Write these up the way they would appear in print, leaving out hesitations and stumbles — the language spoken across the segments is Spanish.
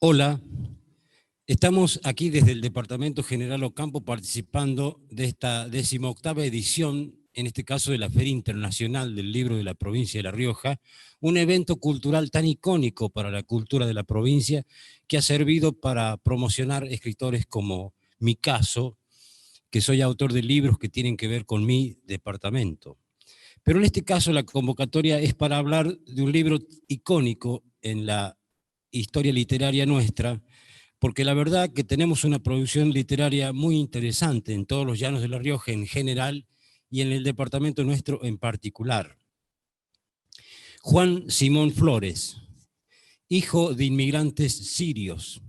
Hola, estamos aquí desde el Departamento General Ocampo participando de esta 18ª edición, en este caso de la Feria Internacional del Libro de la Provincia de La Rioja, un evento cultural tan icónico para la cultura de la provincia que ha servido para promocionar escritores como mi caso, que soy autor de libros que tienen que ver con mi departamento. Pero en este caso la convocatoria es para hablar de un libro icónico en la historia literaria nuestra, porque la verdad que tenemos una producción literaria muy interesante en todos los llanos de La Rioja en general y en el departamento nuestro en particular. Juan Simón Flores, hijo de inmigrantes sirios,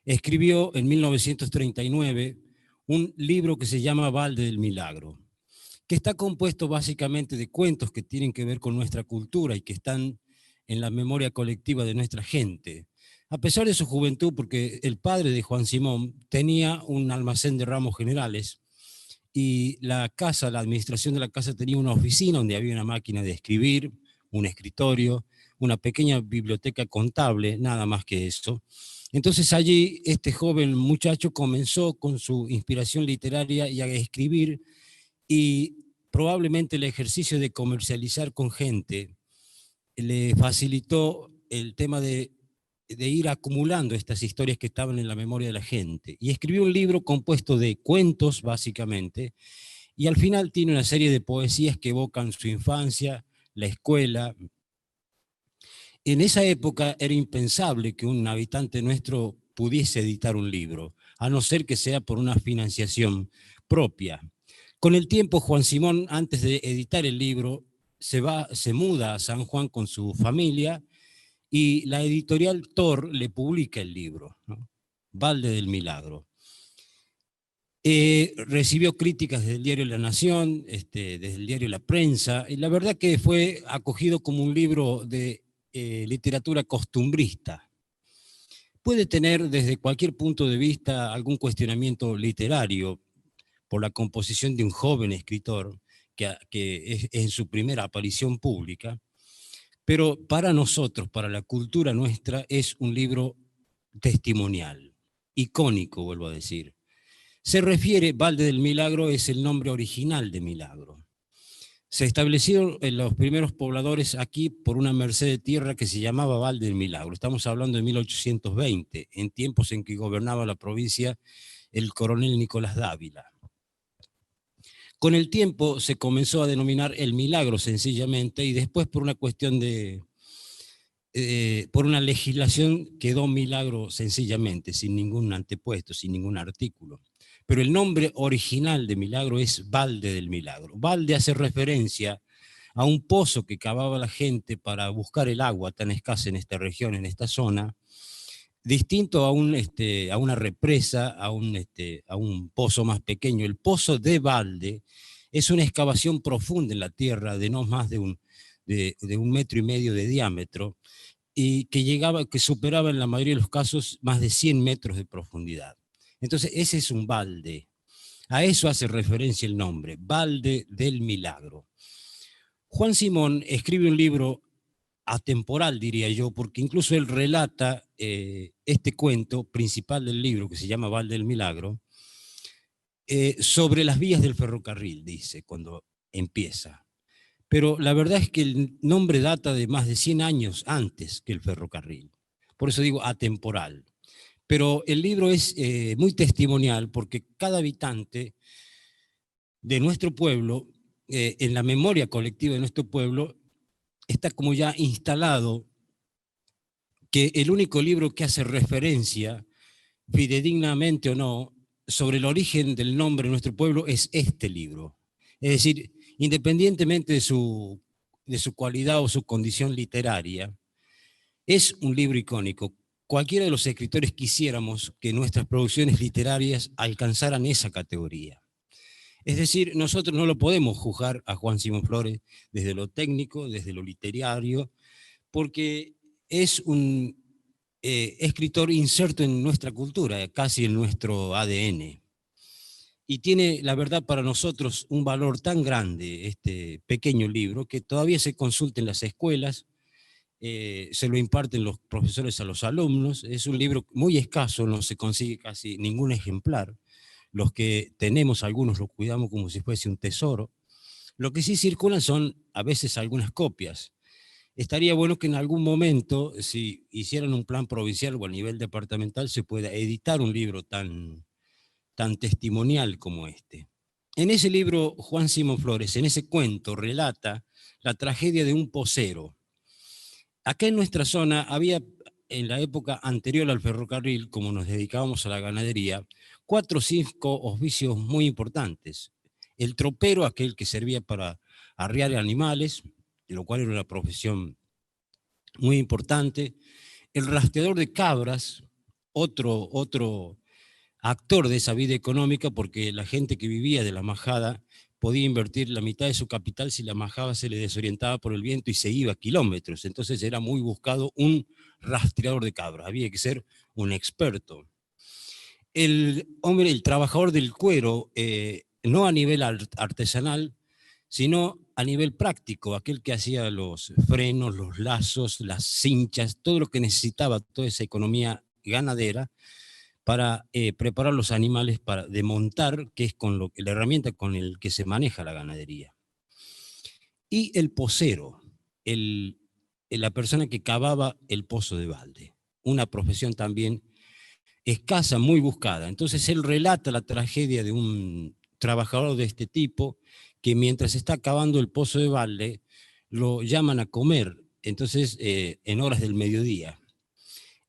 escribió en 1939 un libro que se llama Valde del Milagro, que está compuesto básicamente de cuentos que tienen que ver con nuestra cultura y que están en la memoria colectiva de nuestra gente. A pesar de su juventud, porque el padre de Juan Simón tenía un almacén de ramos generales y la casa, la administración de la casa tenía una oficina donde había una máquina de escribir, un escritorio, una pequeña biblioteca contable, nada más que eso. Entonces allí este joven muchacho comenzó con su inspiración literaria y a escribir, y probablemente el ejercicio de comercializar con gente le facilitó el tema de ir acumulando estas historias que estaban en la memoria de la gente. Y escribió un libro compuesto de cuentos, básicamente, y al final tiene una serie de poesías que evocan su infancia, la escuela. En esa época era impensable que un habitante nuestro pudiese editar un libro, a no ser que sea por una financiación propia. Con el tiempo, Juan Simón, antes de editar el libro, se muda a San Juan con su familia y la editorial Tor le publica el libro, ¿no? Valde del Milagro. Recibió críticas desde el diario La Nación, desde el diario La Prensa, y la verdad que fue acogido como un libro de literatura costumbrista. Puede tener desde cualquier punto de vista algún cuestionamiento literario por la composición de un joven escritor que es en su primera aparición pública, pero para nosotros, para la cultura nuestra, es un libro testimonial, icónico, vuelvo a decir. Se refiere, Valde del Milagro es el nombre original de Milagro. Se establecieron los primeros pobladores aquí por una merced de tierra que se llamaba Valde del Milagro. Estamos hablando de 1820, en tiempos en que gobernaba la provincia el coronel Nicolás Dávila. Con el tiempo se comenzó a denominar El Milagro sencillamente, y después por una cuestión por una legislación quedó Milagro sencillamente, sin ningún antepuesto, sin ningún artículo. Pero el nombre original de Milagro es Valde del Milagro. Valde hace referencia a un pozo que cavaba la gente para buscar el agua tan escasa en esta región, en esta zona, distinto a una represa, a un pozo más pequeño. El pozo de Valde es una excavación profunda en la tierra de no más de 1,5 metros de diámetro, y que superaba en la mayoría de los casos más de 100 metros de profundidad. Entonces ese es un balde. A eso hace referencia el nombre, Valde del Milagro. Juan Simón escribe un libro atemporal, diría yo, porque incluso él relata este cuento principal del libro, que se llama Valde del Milagro, sobre las vías del ferrocarril, dice, cuando empieza. Pero la verdad es que el nombre data de más de 100 años antes que el ferrocarril. Por eso digo atemporal. Pero el libro es muy testimonial porque cada habitante de nuestro pueblo, en la memoria colectiva de nuestro pueblo, está como ya instalado que el único libro que hace referencia, fidedignamente o no, sobre el origen del nombre de nuestro pueblo es este libro. Es decir, independientemente de su cualidad o su condición literaria, es un libro icónico. Cualquiera de los escritores quisiéramos que nuestras producciones literarias alcanzaran esa categoría. Es decir, nosotros no lo podemos juzgar a Juan Simón Flores desde lo técnico, desde lo literario, porque es un escritor inserto en nuestra cultura, casi en nuestro ADN. Y tiene, la verdad, para nosotros un valor tan grande este pequeño libro que todavía se consulta en las escuelas, se lo imparten los profesores a los alumnos. Es un libro muy escaso, no se consigue casi ningún ejemplar. Los que tenemos, algunos los cuidamos como si fuese un tesoro. Lo que sí circulan son a veces algunas copias. Estaría bueno que en algún momento, si hicieran un plan provincial o a nivel departamental, se pueda editar un libro tan testimonial como este. En ese libro, Juan Simón Flores, en ese cuento, relata la tragedia de un posero. Acá en nuestra zona había, en la época anterior al ferrocarril, como nos dedicábamos a la ganadería, 4 o 5 oficios muy importantes. El tropero, aquel que servía para arriar animales, lo cual era una profesión muy importante. El rastreador de cabras, otro actor de esa vida económica, porque la gente que vivía de la majada podía invertir la mitad de su capital si la majada se le desorientaba por el viento y se iba kilómetros. Entonces era muy buscado un rastreador de cabras, había que ser un experto. El hombre, el trabajador del cuero, no a nivel artesanal, sino a nivel práctico, aquel que hacía los frenos, los lazos, las cinchas, todo lo que necesitaba, toda esa economía ganadera, para preparar los animales de montar, que es la herramienta con el que se maneja la ganadería. Y el posero, la persona que cavaba el pozo de balde, una profesión también escasa, muy buscada. Entonces él relata la tragedia de un trabajador de este tipo que mientras está cavando el pozo de balde lo llaman a comer, entonces en horas del mediodía.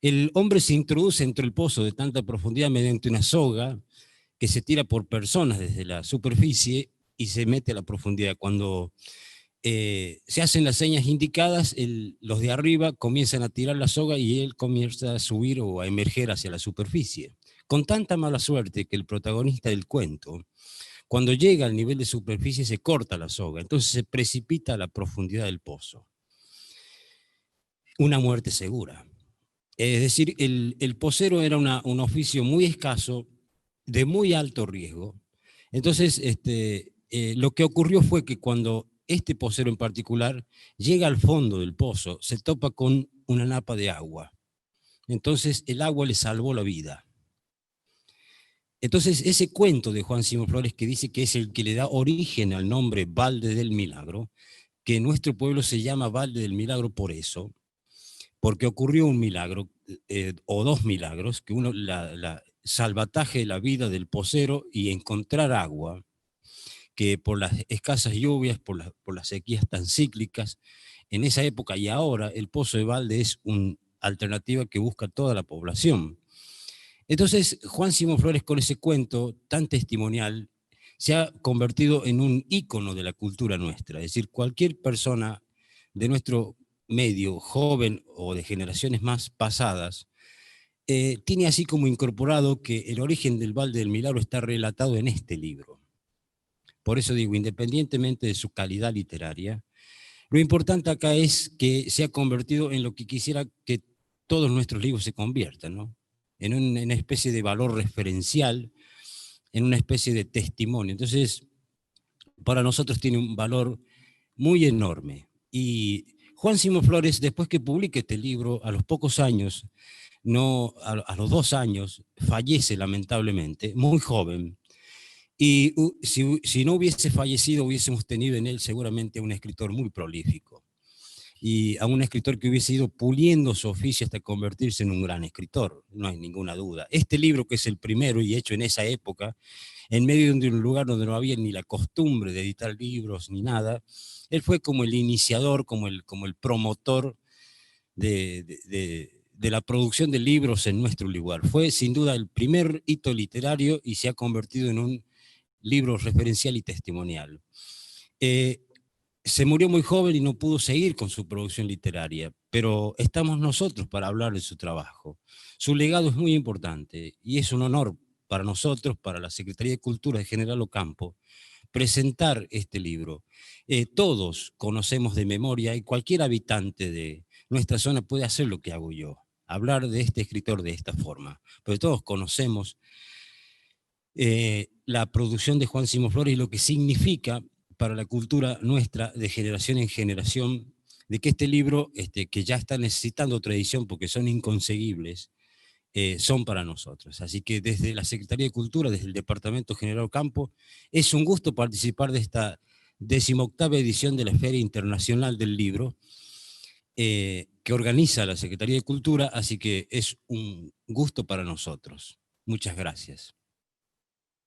El hombre se introduce entre el pozo de tanta profundidad mediante una soga que se tira por personas desde la superficie y se mete a la profundidad. Cuando se hacen las señas indicadas, los de arriba comienzan a tirar la soga y él comienza a subir o a emerger hacia la superficie. Con tanta mala suerte que el protagonista del cuento, cuando llega al nivel de superficie, se corta la soga, entonces se precipita a la profundidad del pozo. Una muerte segura. Es decir, el posero era un oficio muy escaso, de muy alto riesgo. Entonces, lo que ocurrió fue que cuando este posero en particular llega al fondo del pozo, se topa con una napa de agua. Entonces, el agua le salvó la vida. Entonces, ese cuento de Juan Simón Flores, que dice que es el que le da origen al nombre Balde del Milagro, que en nuestro pueblo se llama Balde del Milagro por eso, porque ocurrió un milagro, o 2 milagros, que uno, la salvataje de la vida del posero y encontrar agua, que por las escasas lluvias, por las sequías tan cíclicas, en esa época y ahora el pozo de balde es una alternativa que busca toda la población. Entonces, Juan Simón Flores, con ese cuento tan testimonial, se ha convertido en un ícono de la cultura nuestra. Es decir, cualquier persona de nuestro medio, joven o de generaciones más pasadas, tiene así como incorporado que el origen del Balde del Milagro está relatado en este libro. Por eso digo, independientemente de su calidad literaria, lo importante acá es que se ha convertido en lo que quisiera que todos nuestros libros se conviertan, ¿no? En una especie de valor referencial, en una especie de testimonio. Entonces, para nosotros tiene un valor muy enorme. Y Juan Simón Flores, después que publique este libro, a los pocos años, a los 2 años, fallece lamentablemente, muy joven. Y si no hubiese fallecido, hubiésemos tenido en él seguramente a un escritor muy prolífico. Y a un escritor que hubiese ido puliendo su oficio hasta convertirse en un gran escritor, no hay ninguna duda. Este libro, que es el primero y hecho en esa época, en medio de un lugar donde no había ni la costumbre de editar libros ni nada, él fue como el iniciador, como el promotor de la producción de libros en nuestro lugar. Fue sin duda el primer hito literario y se ha convertido en un libro referencial y testimonial. Se murió muy joven y no pudo seguir con su producción literaria, pero estamos nosotros para hablar de su trabajo. Su legado es muy importante y es un honor para nosotros, para la Secretaría de Cultura de General Ocampo, presentar este libro. Todos conocemos de memoria y cualquier habitante de nuestra zona puede hacer lo que hago yo, hablar de este escritor de esta forma, pero todos conocemos la producción de Juan Simón Flores y lo que significa para la cultura nuestra de generación en generación de que este libro, que ya está necesitando otra edición porque son inconseguibles, son para nosotros. Así que desde la Secretaría de Cultura, desde el Departamento General Campo, es un gusto participar de esta 18ª edición de la Feria Internacional del Libro, que organiza la Secretaría de Cultura, así que es un gusto para nosotros. Muchas gracias.